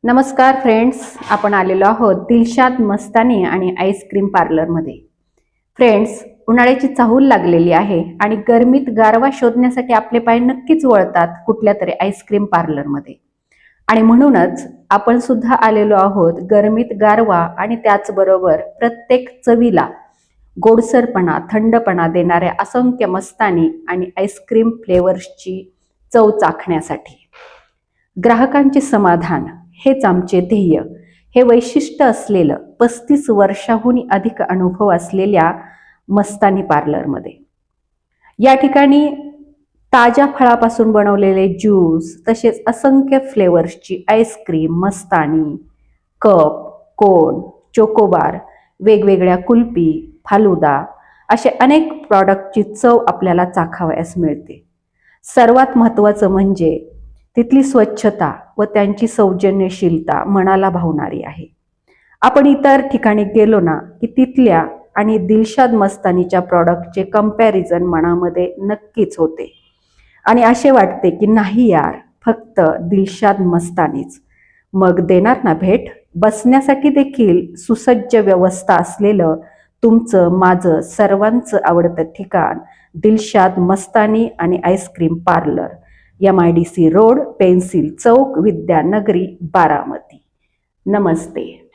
नमस्कार फ्रेंड्स, आपण आलेलो आहोत दिलशाद मस्तानी आणि आईस्क्रीम पार्लरमध्ये. फ्रेंड्स, उन्हाळ्याची चाहूल लागलेली आहे आणि गरमीत गारवा शोधण्यासाठी आपले पाय नक्कीच वळतात कुठल्या तरी आईस्क्रीम पार्लरमध्ये. आणि म्हणूनच आपण सुद्धा आलेलो आहोत गरमीत गारवा आणि त्याचबरोबर प्रत्येक चवीला गोडसरपणा, थंडपणा देणाऱ्या असंख्य मस्तानी आणि आईस्क्रीम फ्लेवर्सची चव चाखण्यासाठी. ग्राहकांचे समाधान हेच आमचे ध्येय. हे वैशिष्ट्य असलेलं 35 वर्षाहून अधिक अनुभव असलेल्या मस्तानी पार्लरमध्ये. या ठिकाणी ताज्या फळापासून बनवलेले ज्यूस, तसेच असंख्य फ्लेवर्सची आईस्क्रीम, मस्तानी, कप, कोन, चोकोबार, वेगवेगळ्या कुल्फी, फालुदा असे अनेक प्रॉडक्टची चव आपल्याला चाखावयास मिळते. सर्वात महत्त्वाचं म्हणजे तिथली स्वच्छता व त्यांची सौजन्यशीलता मनाला भावणारी आहे. आपण इतर ठिकाणी गेलो ना की तिथल्या आणि दिलशाद मस्तानीच्या प्रॉडक्टचे कंपॅरिझन मनामध्ये नक्कीच होते आणि असे वाटते की नाही यार, फक्त दिलशाद मस्तानीच. मग देणार ना भेट. बसण्यासाठी देखील सुसज्ज व्यवस्था असलेलं तुमचं, माझं, सर्वांचं आवडतं ठिकाण दिलशाद मस्तानी आणि ice cream parlour, MIDC road, pencil Chowk, Vidyanagari, Baramati. नमस्ते.